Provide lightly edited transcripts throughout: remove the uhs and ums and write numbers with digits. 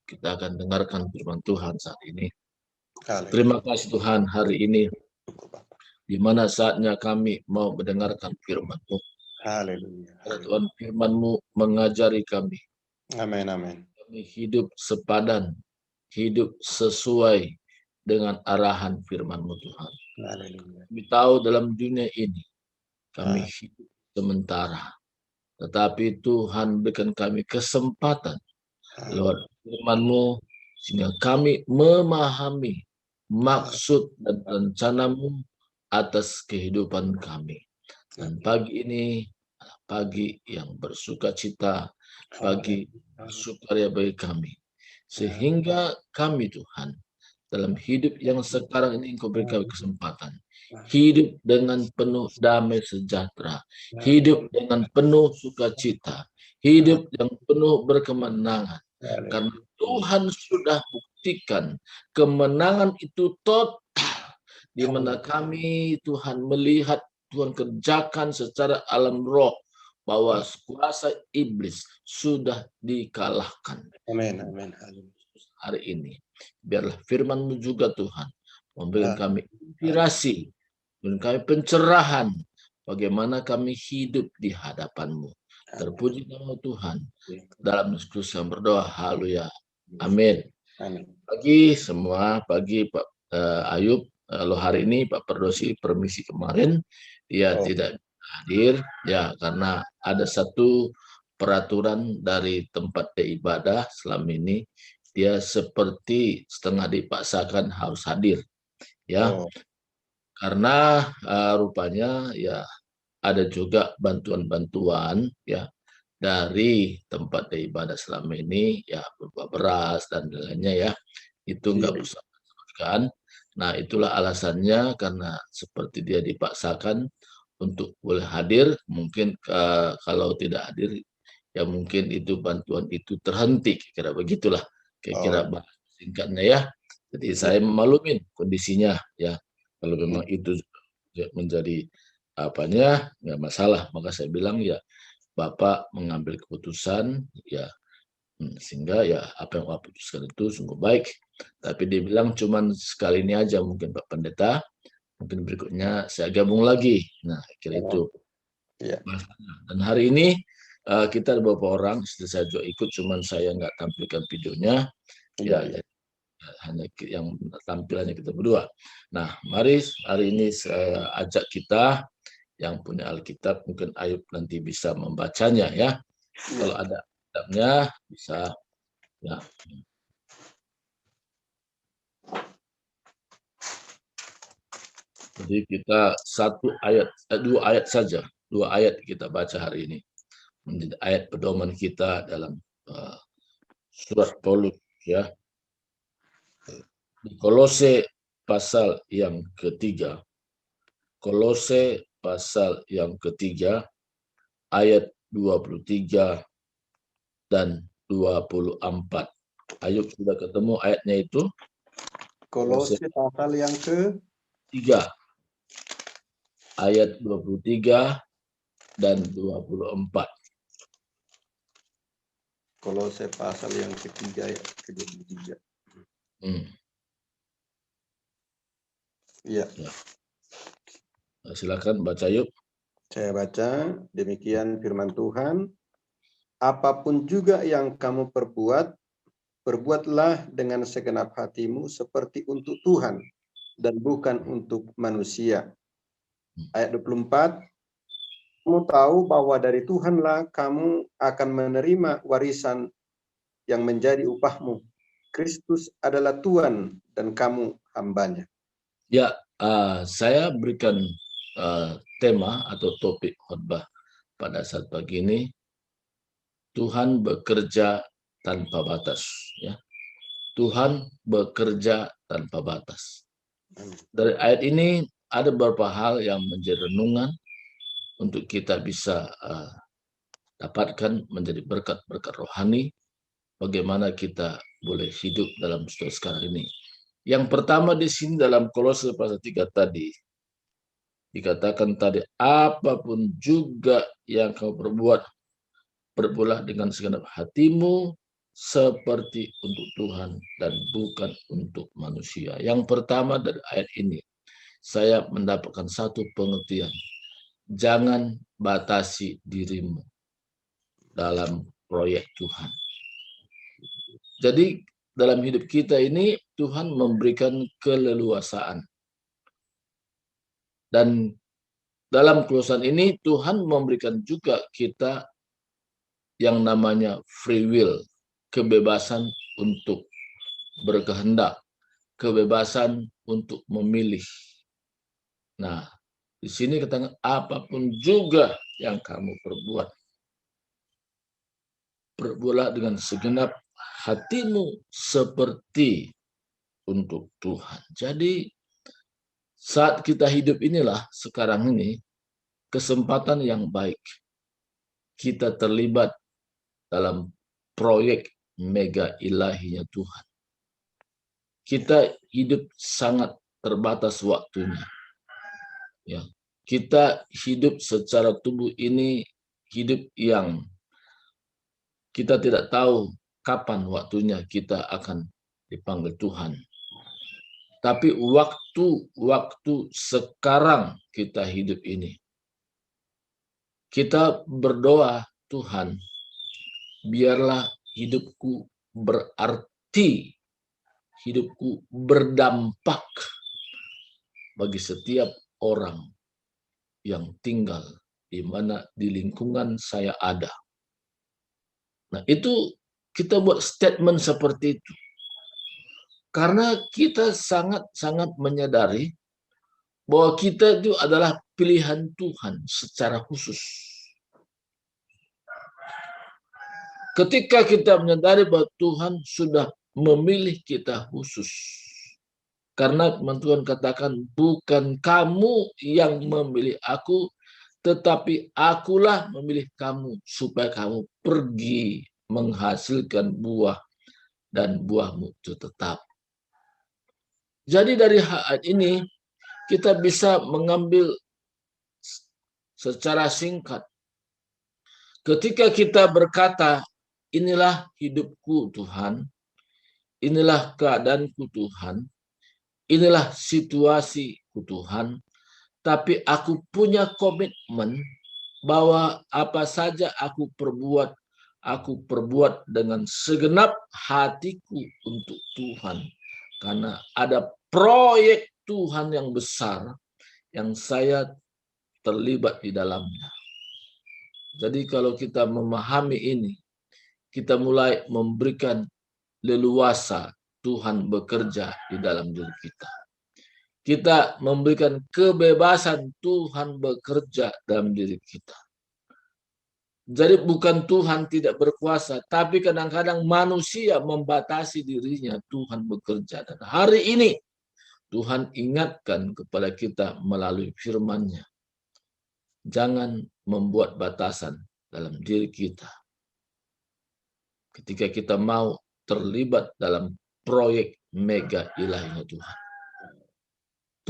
Kita akan dengarkan firman Tuhan saat ini. Haleluya. Terima kasih Tuhan hari ini, Syukur Bapa. di mana saatnya kami mau mendengarkan firman-Mu. Haleluya. Karena Tuhan, firman-Mu mengajari kami. Amin, amin. Kami hidup sepadan, hidup sesuai dengan arahan firman-Mu Tuhan. Haleluya. Kami tahu dalam dunia ini, kami hidup sementara. Tetapi Tuhan berikan kami kesempatan lewat firman-Mu, sehingga kami memahami maksud dan rencana-Mu atas kehidupan kami. Dan pagi ini adalah pagi yang bersuka cita, pagi sukaria bagi kami. Sehingga kami Tuhan, dalam hidup yang sekarang ini Engkau berikan kesempatan. Hidup dengan penuh damai sejahtera. Hidup dengan penuh sukacita. Hidup yang penuh berkemenangan. Karena Tuhan sudah buktikan kemenangan itu total, di mana kami Tuhan melihat Tuhan kerjakan secara alam roh bahwa kuasa iblis sudah dikalahkan. Amin, amin. Hari ini biarlah firman-Mu juga Tuhan memberikan kami inspirasi, memberikan kami pencerahan bagaimana kami hidup di hadapan-Mu. Terpuji nama Tuhan. Dalam Yesus yang berdoa, haleluya. Amin. Pagi semua, pagi Pak Ayub. Lalu hari ini Pak Perdosi permisi kemarin, dia tidak hadir ya karena ada satu peraturan dari tempat dia ibadah selama ini, dia seperti setengah dipaksakan harus hadir ya. Karena rupanya ya ada juga bantuan-bantuan ya dari tempat dia ibadah selama ini ya, berupa beras dan lainnya ya, itu nggak bisa kan. Nah itulah alasannya, karena seperti dia dipaksakan untuk boleh hadir, mungkin kalau tidak hadir ya mungkin itu bantuan itu terhenti, kira begitulah kira-kira bahasa singkatnya ya. Jadi saya memaklumin kondisinya ya, kalau memang itu menjadi apanya nggak masalah, maka saya bilang ya Bapak mengambil keputusan ya, sehingga ya apa yang Bapak putuskan itu sungguh baik. Tapi dia bilang cuman sekali ini aja mungkin Pak Pendeta, mungkin berikutnya saya gabung lagi. Nah kira itu. Dan hari ini kita ada beberapa orang, istri saya juga ikut, cuman saya nggak tampilkan videonya. Ya, hanya yang tampilannya kita berdua. Nah, mari hari ini saya ajak kita yang punya Alkitab, mungkin Ayub nanti bisa membacanya ya. Kalau ada Alkitabnya bisa ya. Jadi kita dua ayat saja, 2 ayat kita baca hari ini. Menjadi ayat pedoman kita dalam surat Paulus ya. Di Kolose pasal yang ketiga. Kolose pasal yang ketiga ayat 23 dan 24. Ayub sudah ketemu ayatnya itu? Kolose pasal yang ke-3 ayat 23 dan 24. Kolose pasal yang ketiga ayat ke-23. Iya. Silakan baca Ayub. Saya baca, demikian firman Tuhan. Apapun juga yang kamu perbuat, perbuatlah dengan segenap hatimu seperti untuk Tuhan dan bukan untuk manusia. Ayat 24, kamu tahu bahwa dari Tuhanlah kamu akan menerima warisan yang menjadi upahmu. Kristus adalah Tuhan dan kamu hambanya. Ya, saya berikan tema atau topik khotbah pada saat pagi ini, Tuhan bekerja tanpa batas ya. Tuhan bekerja tanpa batas. Dari ayat ini ada beberapa hal yang menjadi renungan untuk kita bisa dapatkan menjadi berkat-berkat rohani, bagaimana kita boleh hidup dalam situasi sekarang ini. Yang pertama di sini dalam Kolose pasal 3 tadi dikatakan tadi, apapun juga yang kau perbuat, perbuatlah dengan segenap hatimu seperti untuk Tuhan dan bukan untuk manusia. Yang pertama dari ayat ini, saya mendapatkan satu pengertian. Jangan batasi dirimu dalam proyek Tuhan. Jadi dalam hidup kita ini Tuhan memberikan keleluasaan. Dan dalam keleluasaan ini Tuhan memberikan juga kita yang namanya free will, kebebasan untuk berkehendak, kebebasan untuk memilih. Nah, di sini katakan apapun juga yang kamu perbuatlah dengan segenap hatimu seperti untuk Tuhan. Jadi saat kita hidup inilah sekarang ini kesempatan yang baik kita terlibat dalam proyek mega ilahinya Tuhan. Kita hidup sangat terbatas waktunya. Ya, kita hidup secara tubuh ini hidup yang kita tidak tahu kapan waktunya kita akan dipanggil Tuhan. Tapi waktu sekarang kita hidup ini, kita berdoa, Tuhan, biarlah hidupku berarti, hidupku berdampak bagi setiap orang yang tinggal di mana di lingkungan saya ada. Nah, itu kita buat statement seperti itu. Karena kita sangat-sangat menyadari bahwa kita itu adalah pilihan Tuhan secara khusus. Ketika kita menyadari bahwa Tuhan sudah memilih kita khusus. Karena Tuhan katakan, bukan kamu yang memilih aku, tetapi akulah memilih kamu supaya kamu pergi menghasilkan buah dan buahmu itu tetap. Jadi dari ayat ini kita bisa mengambil secara singkat. Ketika kita berkata, inilah hidupku Tuhan, inilah keadaanku Tuhan, inilah situasiku Tuhan, tapi aku punya komitmen bahwa apa saja aku perbuat dengan segenap hatiku untuk Tuhan. Karena ada proyek Tuhan yang besar yang saya terlibat di dalamnya. Jadi kalau kita memahami ini, kita mulai memberikan leluasa Tuhan bekerja di dalam diri kita. Kita memberikan kebebasan Tuhan bekerja dalam diri kita. Jadi bukan Tuhan tidak berkuasa, tapi kadang-kadang manusia membatasi dirinya, Tuhan bekerja. Dan hari ini Tuhan ingatkan kepada kita melalui firman-Nya. Jangan membuat batasan dalam diri kita. Ketika kita mau terlibat dalam proyek mega ilahinya Tuhan.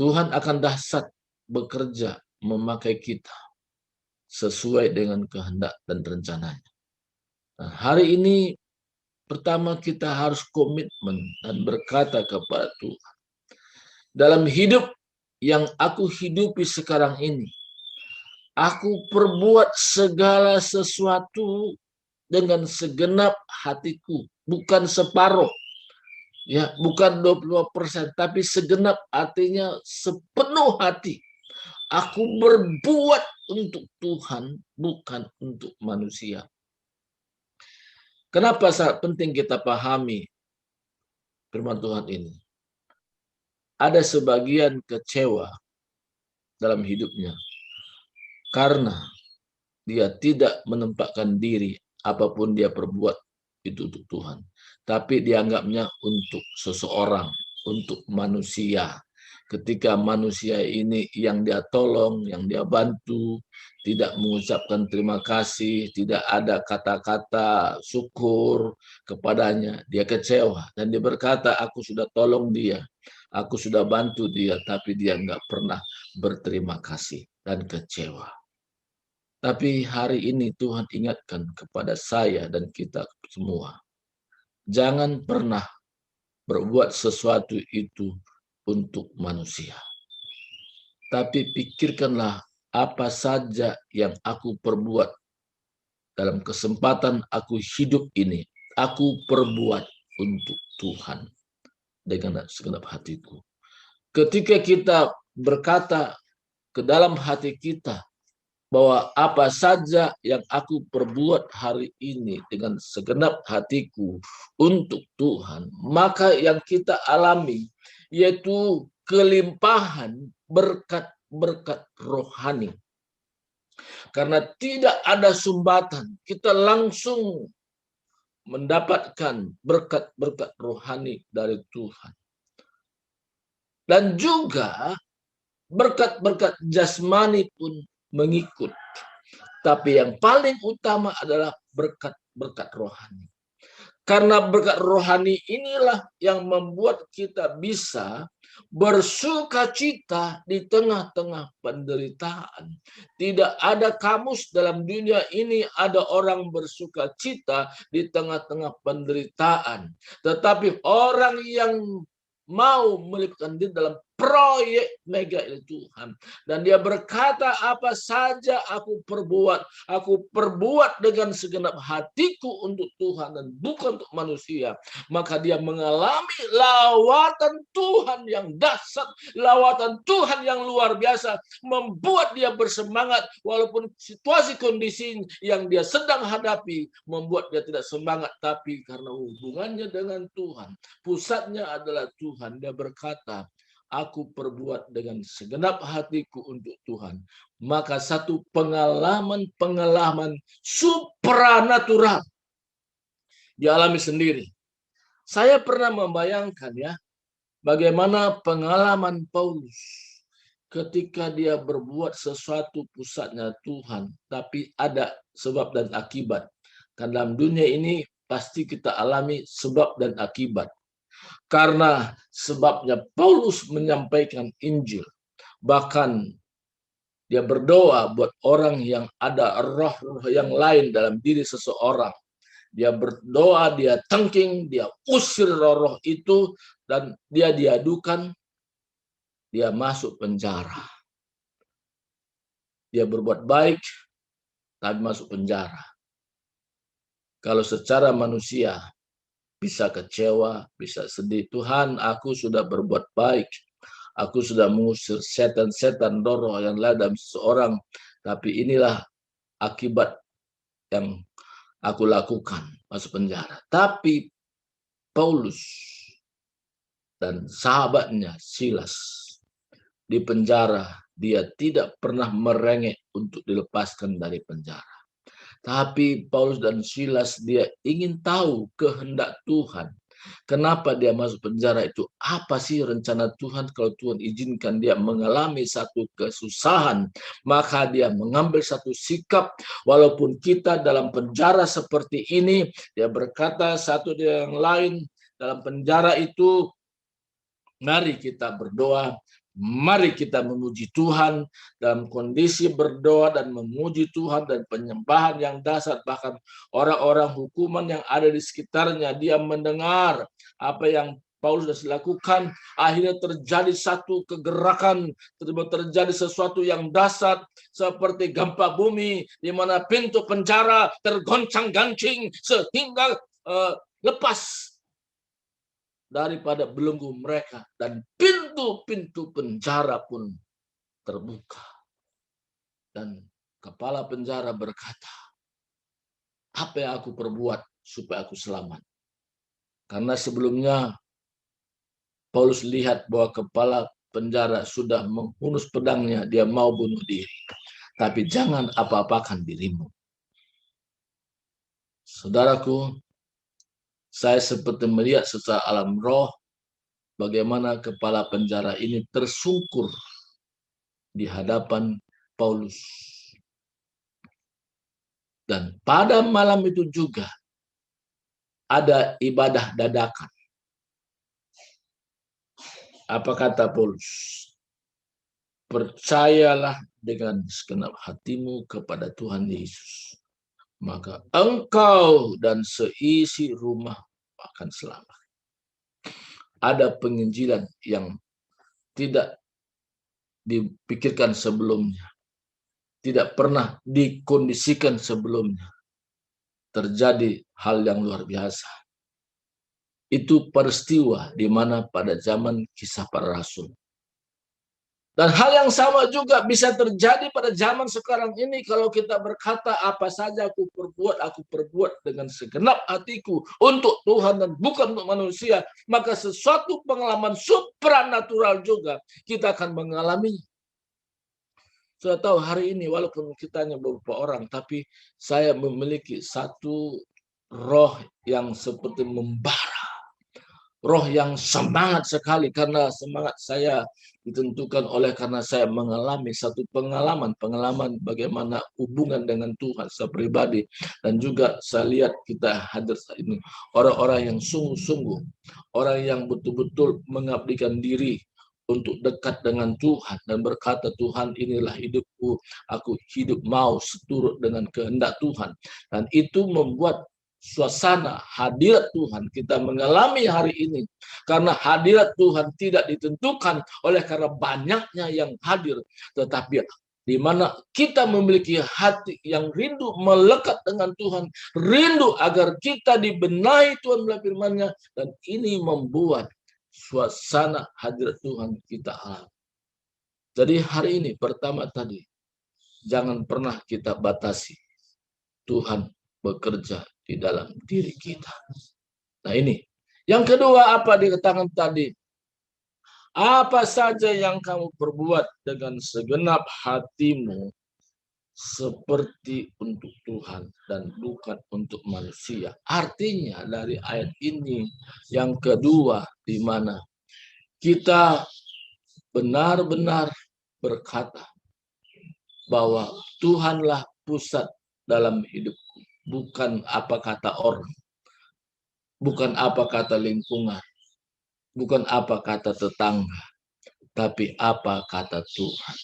Tuhan akan dahsyat bekerja memakai kita sesuai dengan kehendak dan rencananya. Nah, hari ini pertama kita harus komitmen dan berkata kepada Tuhan. Dalam hidup yang aku hidupi sekarang ini, aku perbuat segala sesuatu dengan segenap hatiku, bukan separuh. Ya, bukan 20%, tapi segenap artinya sepenuh hati. Aku berbuat untuk Tuhan, bukan untuk manusia. Kenapa sangat penting kita pahami firman Tuhan ini? Ada sebagian kecewa dalam hidupnya karena dia tidak menempatkan diri apapun dia perbuat itu untuk Tuhan. Tapi dianggapnya untuk seseorang, untuk manusia. Ketika manusia ini yang dia tolong, yang dia bantu, tidak mengucapkan terima kasih, tidak ada kata-kata syukur kepadanya, dia kecewa. Dan dia berkata, aku sudah tolong dia, aku sudah bantu dia, tapi dia nggak pernah berterima kasih dan kecewa. Tapi hari ini Tuhan ingatkan kepada saya dan kita semua. jangan pernah berbuat sesuatu itu untuk manusia. Tapi pikirkanlah apa saja yang aku perbuat dalam kesempatan aku hidup ini. Aku perbuat untuk Tuhan dengan segenap hatiku. Ketika kita berkata ke dalam hati kita bahwa apa saja yang aku perbuat hari ini dengan segenap hatiku untuk Tuhan, maka yang kita alami yaitu kelimpahan berkat-berkat rohani. Karena tidak ada sumbatan, kita langsung mendapatkan berkat-berkat rohani dari Tuhan. Dan juga berkat-berkat jasmani pun mengikut. Tapi yang paling utama adalah berkat-berkat rohani. Karena berkat rohani inilah yang membuat kita bisa bersukacita di tengah-tengah penderitaan. Tidak ada kamus dalam dunia ini ada orang bersukacita di tengah-tengah penderitaan. Tetapi orang yang mau melibatkan diri dalam proyek mega ini Tuhan. Dan dia berkata, apa saja aku perbuat dengan segenap hatiku untuk Tuhan dan bukan untuk manusia. Maka dia mengalami lawatan Tuhan yang dahsyat, lawatan Tuhan yang luar biasa, membuat dia bersemangat walaupun situasi kondisi yang dia sedang hadapi membuat dia tidak semangat, tapi karena hubungannya dengan Tuhan, pusatnya adalah Tuhan, dia berkata, aku perbuat dengan segenap hatiku untuk Tuhan. Maka satu pengalaman supranatural dialami sendiri. Saya pernah membayangkan ya, bagaimana pengalaman Paulus ketika dia berbuat sesuatu pusatnya Tuhan, tapi ada sebab dan akibat. Karena dalam dunia ini pasti kita alami sebab dan akibat. Karena sebabnya Paulus menyampaikan Injil. Bahkan dia berdoa buat orang yang ada roh-roh yang lain dalam diri seseorang. Dia berdoa, dia tengking, dia usir roh-roh itu, dan dia diadukan, dia masuk penjara. Dia berbuat baik, tapi masuk penjara. Kalau secara manusia, bisa kecewa, bisa sedih. Tuhan, aku sudah berbuat baik. Aku sudah mengusir setan-setan roh yang lain dalam seseorang. Tapi inilah akibat yang aku lakukan, masuk penjara. Tapi Paulus dan sahabatnya Silas di penjara, dia tidak pernah merengek untuk dilepaskan dari penjara. Tapi Paulus dan Silas dia ingin tahu kehendak Tuhan. Kenapa dia masuk penjara itu? Apa sih rencana Tuhan kalau Tuhan izinkan dia mengalami satu kesusahan? Maka dia mengambil satu sikap. Walaupun kita dalam penjara seperti ini, dia berkata satu dengan yang lain dalam penjara itu, mari kita berdoa. Mari kita memuji Tuhan dalam kondisi berdoa dan memuji Tuhan dan penyembahan yang dahsyat. Bahkan orang-orang hukuman yang ada di sekitarnya, dia mendengar apa yang Paulus sudah lakukan. Akhirnya terjadi satu kegerakan, terjadi sesuatu yang dahsyat seperti gempa bumi, di mana pintu penjara tergoncang-gancing sehingga lepas daripada belenggu mereka, dan pintu-pintu penjara pun terbuka. Dan kepala penjara berkata, apa yang aku perbuat supaya aku selamat? Karena sebelumnya Paulus lihat bahwa kepala penjara sudah menghunus pedangnya, dia mau bunuh diri. Tapi jangan apa-apakan dirimu. Saudaraku, saya seperti melihat secara alam roh bagaimana kepala penjara ini tersungkur di hadapan Paulus. Dan pada malam itu juga ada ibadah dadakan. Apa kata Paulus? Percayalah dengan segenap hatimu kepada Tuhan Yesus, maka engkau dan seisi rumah akan selamat. Ada penginjilan yang tidak dipikirkan sebelumnya, tidak pernah dikondisikan sebelumnya. Terjadi hal yang luar biasa. Itu peristiwa di mana pada zaman Kisah Para Rasul. Dan hal yang sama juga bisa terjadi pada zaman sekarang ini kalau kita berkata apa saja aku perbuat dengan segenap hatiku untuk Tuhan dan bukan untuk manusia, maka sesuatu pengalaman supranatural juga kita akan mengalami. Saya tahu hari ini walaupun kita hanya beberapa orang, tapi saya memiliki satu roh yang seperti membara. Roh yang semangat sekali, karena semangat saya ditentukan oleh karena saya mengalami satu pengalaman bagaimana hubungan dengan Tuhan saya pribadi, dan juga saya lihat kita hadir saat ini orang-orang yang sungguh-sungguh, orang yang betul-betul mengabdikan diri untuk dekat dengan Tuhan dan berkata, Tuhan inilah hidupku, aku hidup mau seturut dengan kehendak Tuhan. Dan itu membuat suasana hadirat Tuhan kita mengalami hari ini, karena hadirat Tuhan tidak ditentukan oleh karena banyaknya yang hadir, tetapi di mana kita memiliki hati yang rindu melekat dengan Tuhan, rindu agar kita dibenahi Tuhan melalui firman-Nya, dan ini membuat suasana hadirat Tuhan kita alami. Jadi hari ini pertama tadi, jangan pernah kita batasi Tuhan bekerja di dalam diri kita. Nah ini. Yang kedua apa dikatakan tadi? Apa saja yang kamu perbuat dengan segenap hatimu seperti untuk Tuhan dan bukan untuk manusia. Artinya dari ayat ini yang kedua, di mana kita benar-benar berkata bahwa Tuhanlah pusat dalam hidupku, bukan apa kata orang, bukan apa kata lingkungan, bukan apa kata tetangga, tapi apa kata Tuhan.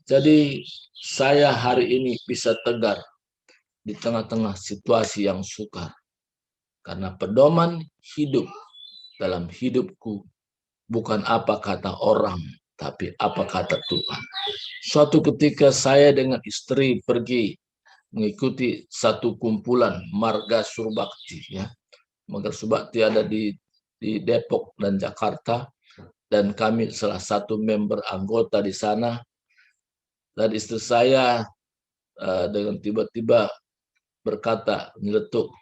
Jadi saya hari ini bisa tegar di tengah-tengah situasi yang sukar, karena pedoman hidup dalam hidupku bukan apa kata orang, tapi apa kata Tuhan. Suatu ketika saya dengan istri pergi mengikuti satu kumpulan Marga Surbakti, ya. Marga Surbakti ada di Depok dan Jakarta, dan kami salah satu member anggota di sana. Dan istri saya dengan tiba-tiba berkata, nyeletuk,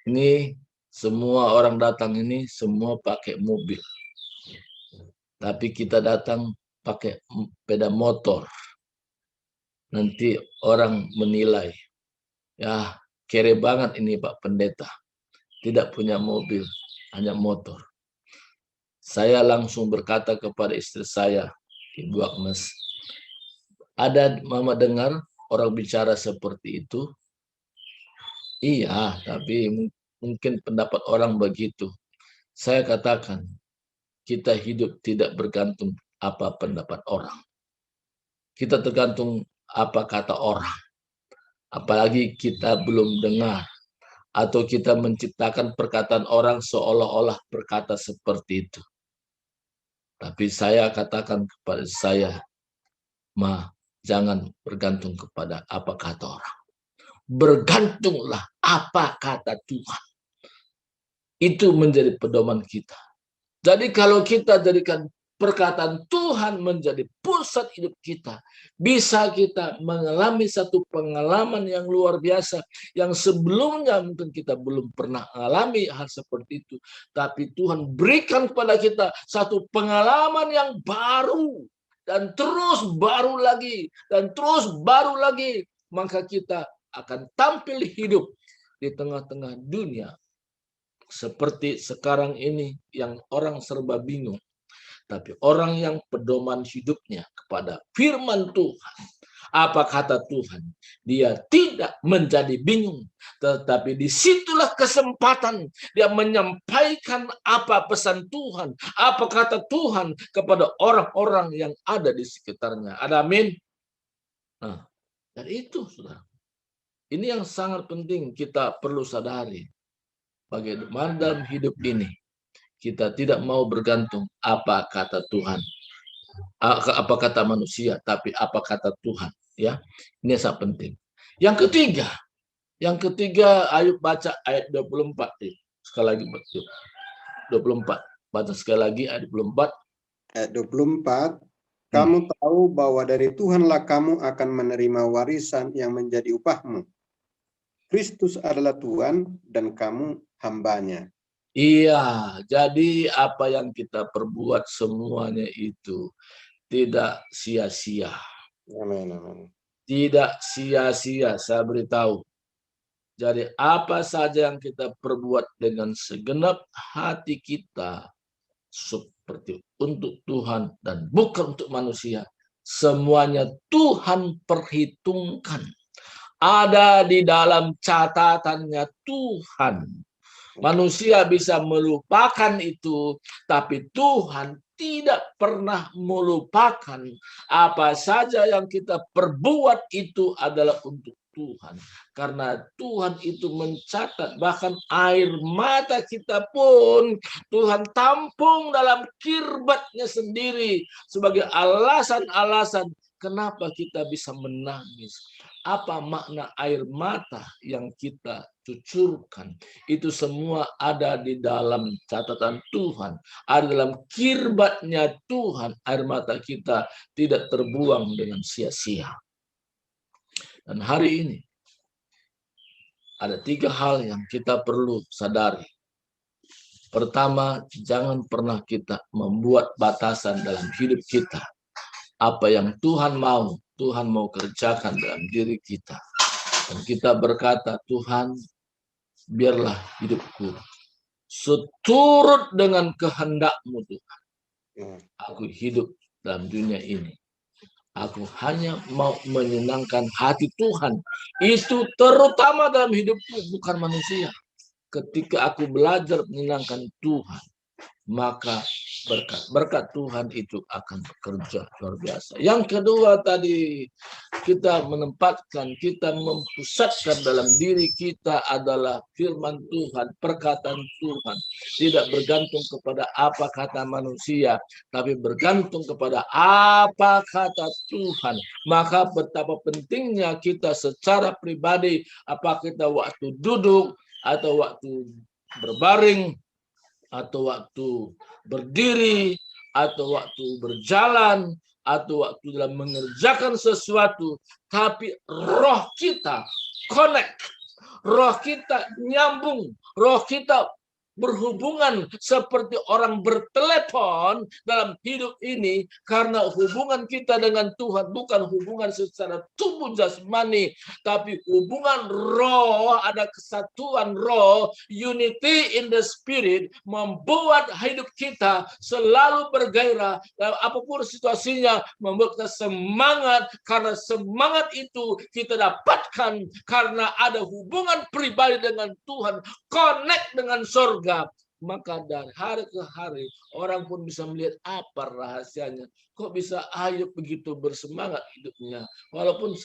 ini semua orang datang ini semua pakai mobil, tapi kita datang pakai sepeda motor. Nanti orang menilai, ya kere banget ini Pak Pendeta, tidak punya mobil, hanya motor. Saya langsung berkata kepada istri saya, Ibu Agnes, ada mama dengar orang bicara seperti itu? Iya, tapi mungkin pendapat orang begitu. Saya katakan, kita hidup tidak bergantung apa pendapat orang. Kita tergantung apa kata orang. Apalagi kita belum dengar, atau kita menciptakan perkataan orang seolah-olah berkata seperti itu. Tapi saya katakan kepada saya, jangan bergantung kepada apa kata orang. Bergantunglah apa kata Tuhan. Itu menjadi pedoman kita. Jadi kalau kita jadikan perkataan Tuhan menjadi pusat hidup kita, bisa kita mengalami satu pengalaman yang luar biasa, yang sebelumnya mungkin kita belum pernah alami hal seperti itu. Tapi Tuhan berikan kepada kita satu pengalaman yang baru, dan terus baru lagi, dan terus baru lagi. Maka kita akan tampil hidup di tengah-tengah dunia seperti sekarang ini yang orang serba bingung. Tapi orang yang pedoman hidupnya kepada firman Tuhan, apa kata Tuhan, dia tidak menjadi bingung. Tetapi disitulah kesempatan dia menyampaikan apa pesan Tuhan, apa kata Tuhan kepada orang-orang yang ada di sekitarnya. Ada amin? Nah, dan itu, saudara. Ini yang sangat penting kita perlu sadari. bagaimana dalam hidup ini kita tidak mau bergantung apa kata Tuhan, apa kata manusia, tapi apa kata Tuhan. Ya, ini sangat penting. Yang ketiga, ayo baca ayat 24. Sekali lagi betul. 24. Baca sekali lagi ayat 24. Ayat 24. Kamu tahu bahwa dari Tuhanlah kamu akan menerima warisan yang menjadi upahmu. Kristus adalah Tuhan dan kamu hambanya. Iya, jadi apa yang kita perbuat semuanya itu tidak sia-sia. Amin, amin. Tidak sia-sia, saya beritahu. Jadi apa saja yang kita perbuat dengan segenap hati kita, seperti untuk Tuhan dan bukan untuk manusia, semuanya Tuhan perhitungkan. Ada di dalam catatannya Tuhan. Manusia bisa melupakan itu, tapi Tuhan tidak pernah melupakan. Apa saja yang kita perbuat itu adalah untuk Tuhan. Karena Tuhan itu mencatat, bahkan air mata kita pun Tuhan tampung dalam kirbatnya sendiri sebagai alasan-alasan kenapa kita bisa menangis. Apa makna air mata yang kita cucurkan? Itu semua ada di dalam catatan Tuhan. Ada dalam kirbatnya Tuhan. Air mata kita tidak terbuang dengan sia-sia. Dan hari ini ada 3 hal yang kita perlu sadari. Pertama, jangan pernah kita membuat batasan dalam hidup kita. Apa yang Tuhan mau kerjakan dalam diri kita. Dan kita berkata, Tuhan, biarlah hidupku seturut dengan kehendak-Mu, Tuhan. Aku hidup dalam dunia ini. Aku hanya mau menyenangkan hati Tuhan. Itu terutama dalam hidupku, bukan manusia. Ketika aku belajar menyenangkan Tuhan, maka berkat Tuhan itu akan bekerja luar biasa. Yang kedua tadi, kita mempusatkan dalam diri kita adalah firman Tuhan, perkataan Tuhan. Tidak bergantung kepada apa kata manusia, tapi bergantung kepada apa kata Tuhan. Maka betapa pentingnya kita secara pribadi, apa kita waktu duduk, atau waktu berbaring, atau waktu berdiri, atau waktu berjalan, atau waktu dalam mengerjakan sesuatu, tapi roh kita connect, roh kita nyambung, roh kita berhubungan seperti orang bertelepon dalam hidup ini, karena hubungan kita dengan Tuhan bukan hubungan secara tubuh jasmani, tapi hubungan roh. Ada kesatuan roh, unity in the spirit, membuat hidup kita selalu bergairah dalam apapun situasinya, membuat kita semangat, karena semangat itu kita dapatkan karena ada hubungan pribadi dengan Tuhan, connect dengan surga. Maka dari hari ke hari orang pun bisa melihat apa rahasianya. Kok bisa Ayub begitu bersemangat hidupnya, walaupun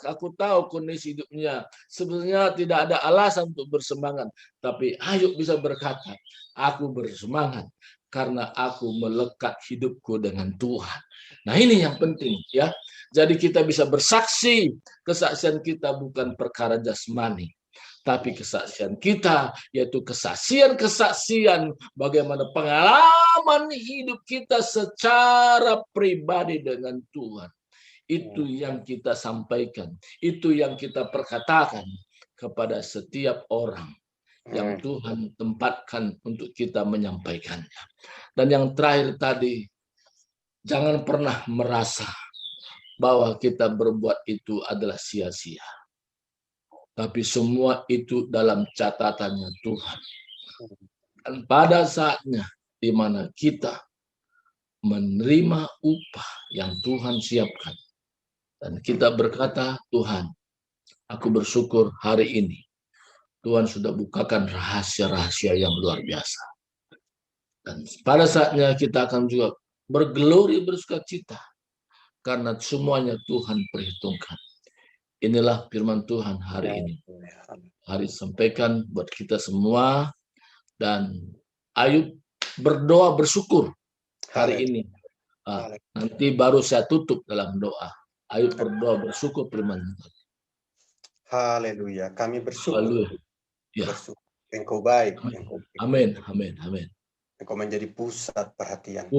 aku tahu kondisi hidupnya sebenarnya tidak ada alasan untuk bersemangat, tapi Ayub bisa berkata, aku bersemangat karena aku melekat hidupku dengan Tuhan. Nah, ini yang penting ya. Jadi kita bisa bersaksi, kesaksian kita bukan perkara jasmani, tapi kesaksian kita yaitu kesaksian bagaimana pengalaman hidup kita secara pribadi dengan Tuhan. Itu yang kita sampaikan, itu yang kita perkatakan kepada setiap orang yang Tuhan tempatkan untuk kita menyampaikannya. Dan yang terakhir tadi, jangan pernah merasa bahwa kita berbuat itu adalah sia-sia. Tapi semua itu dalam catatannya Tuhan. Dan pada saatnya di mana kita menerima upah yang Tuhan siapkan, dan kita berkata, Tuhan, aku bersyukur hari ini Tuhan sudah bukakan rahasia-rahasia yang luar biasa. Dan pada saatnya kita akan juga bergelori, bersukacita, karena semuanya Tuhan perhitungkan. Inilah firman Tuhan hari ini. Hari sampaikan buat kita semua, Dan Ayub berdoa bersyukur hari ini. Nanti baru saya tutup dalam doa. Ayub berdoa bersyukur firman. Haleluya. Kami bersyukur. Haleluya. Ya. Bersyukur. Engkau baik. Engkau baik. Amin. Amin. Amin. Engkau menjadi pusat perhatian.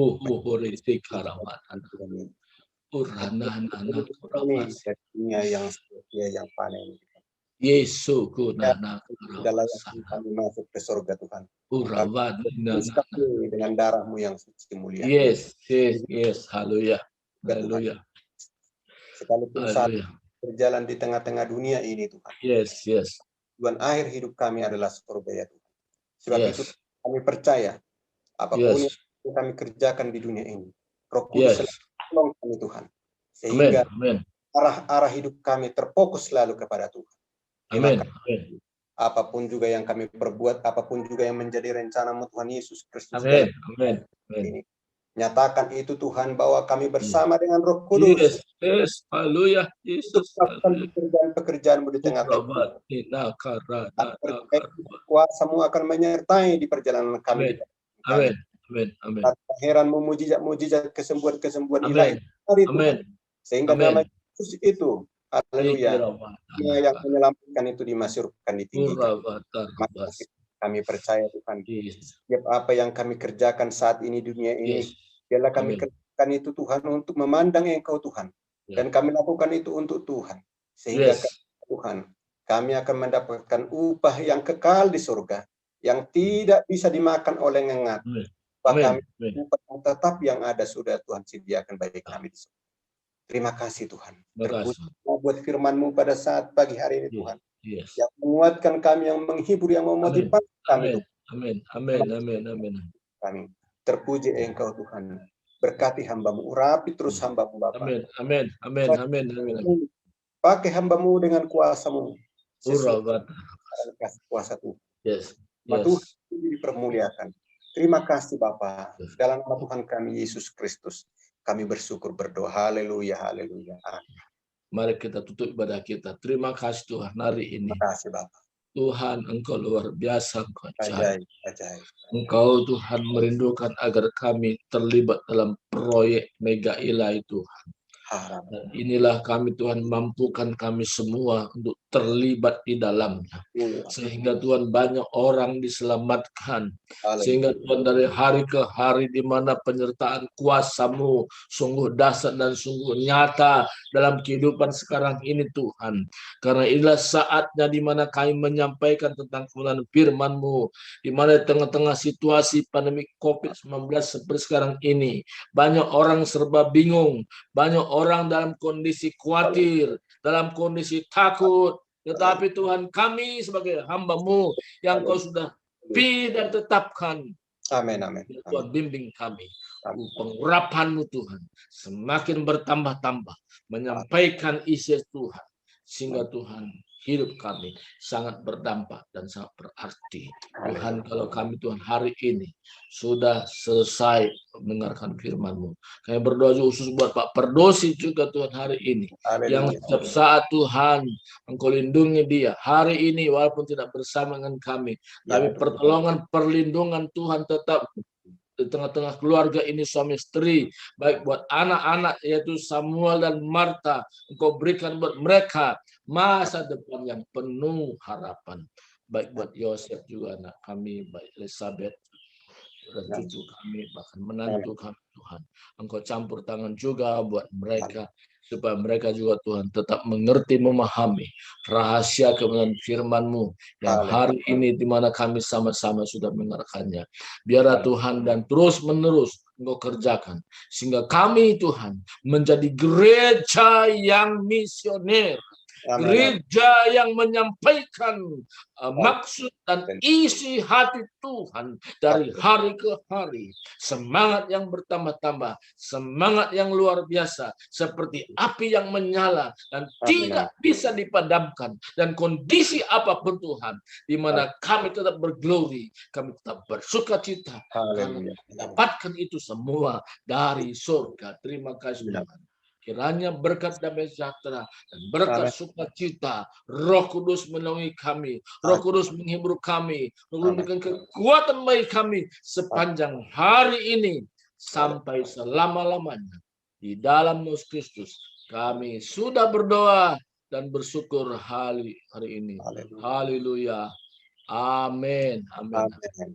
Dunia yang setia, yang panen. Yesus dalam kami masuk ke surga Tuhan. Dengan darah-Mu yang suci mulia. Yes. Haleluya. Haleluya. Sekalipun saat berjalan di tengah-tengah dunia ini Tuhan. Yes. Tujuan akhir hidup kami adalah surga ya Tuhan. Sebab itu kami percaya apapun yang kami kerjakan di dunia ini, Roh Kudus tolong kami Tuhan. Sehingga arah hidup kami terfokus selalu kepada Tuhan. Amin. Apapun juga yang kami perbuat, apapun juga yang menjadi rencana-Mu Tuhan Yesus Kristus. Amin. Nyatakan itu Tuhan, bahwa kami bersama dengan Roh Kudus. Yes. Haleluya. Yesus. Pekerjaan-Mu di tengah-tengah. Kuasa-Mu akan menyertai di perjalanan kami. Amin. Heran-Mu, mujizat, kesembuhan ilahi. Amin. Sehingga nama Yesus itu, haleluya, yang menyelamatkan itu dimasukkan, ditinggikan. Kami percaya Tuhan, setiap apa yang kami kerjakan saat ini dunia ini, biarlah kami kerjakan itu Tuhan untuk memandang Engkau Tuhan, dan kami lakukan itu untuk Tuhan, sehingga Tuhan, kami akan mendapatkan upah yang kekal di surga, yang tidak bisa dimakan oleh ngengat. Bahkan upah yang tetap yang ada sudah Tuhan sediakan bagi kami di surga. Terima kasih Tuhan. Terpuji buat firman-Mu pada saat pagi hari ini Tuhan. Yang menguatkan kami, yang menghibur, yang memotivasi kami. Amin. Kami terpuji Engkau Tuhan. Berkati hamba-Mu, urapi terus hamba-Mu Bapa. Amin. Pakai hamba-Mu dengan kuasa-Mu. Kuasa Tuhan. Tuhan dipermuliakan. Terima kasih Bapa. Dalam nama Tuhan kami Yesus Kristus, kami bersyukur berdoa. Haleluya. Amin. Mari kita tutup ibadah kita. Terima kasih Tuhan hari ini. Terima kasih Bapak. Tuhan, Engkau luar biasa, Engkau ajaib. Engkau Tuhan merindukan agar kami terlibat dalam proyek mega ilahi Tuhan. Dan inilah kami Tuhan, mampukan kami semua untuk terlibat di dalamnya. Sehingga Tuhan banyak orang diselamatkan. Sehingga Tuhan dari hari ke hari di mana penyertaan kuasa-Mu sungguh dahsyat dan sungguh nyata dalam kehidupan sekarang ini Tuhan. Karena inilah saatnya di mana kami menyampaikan tentang kebenaran firman-Mu. Di mana di tengah-tengah situasi pandemi COVID-19 seperti sekarang ini. Banyak orang serba bingung. Banyak orang dalam kondisi khawatir, dalam kondisi takut. Tetapi Tuhan, kami sebagai hamba-Mu yang Kau sudah pilih dan tetapkan. Amin. Tuhan, bimbing kami. Pengurapan-Mu Tuhan semakin bertambah-tambah. Menyampaikan isi Tuhan. Sehingga Tuhan, hidup kami sangat berdampak dan sangat berarti. Tuhan, kalau kami Tuhan hari ini sudah selesai mendengarkan firman-Mu, kami berdoa juga khusus buat Pak Perdosi juga Tuhan hari ini. Yang setiap saat Tuhan Engkau lindungi dia hari ini walaupun tidak bersama dengan kami, tapi pertolongan perlindungan Tuhan tetap di tengah-tengah keluarga ini, suami istri, baik buat anak-anak yaitu Samuel dan Marta, Engkau berikan buat mereka masa depan yang penuh harapan. Baik buat Yosef juga anak kami, baik Elizabeth dan cucu kami, bahkan menantu kami Tuhan. Engkau campur tangan juga buat mereka, supaya mereka juga Tuhan tetap mengerti, memahami rahasia kebenaran firman-Mu yang hari ini di mana kami sama-sama sudah mendengarkannya. Biarlah Tuhan dan terus-menerus Engkau kerjakan, sehingga kami Tuhan menjadi gereja yang misioner, gereja yang menyampaikan maksud dan isi hati Tuhan dari hari ke hari. Semangat yang bertambah-tambah, semangat yang luar biasa, seperti api yang menyala dan tidak bisa dipadamkan. Dan kondisi apapun Tuhan, di mana kami tetap berglori, kami tetap bersuka cita, kami mendapatkan itu semua dari surga. Terima kasih Tuhan. Kiranya berkat damai sejahtera dan berkat sukacita Roh Kudus menaungi kami, Roh Kudus menghibur kami, Roh Kudus memberikan kekuatan bagi kami sepanjang hari ini sampai selama-lamanya. Di dalam Yesus Kristus kami sudah berdoa dan bersyukur hari ini. Haleluya. Amin. Amin.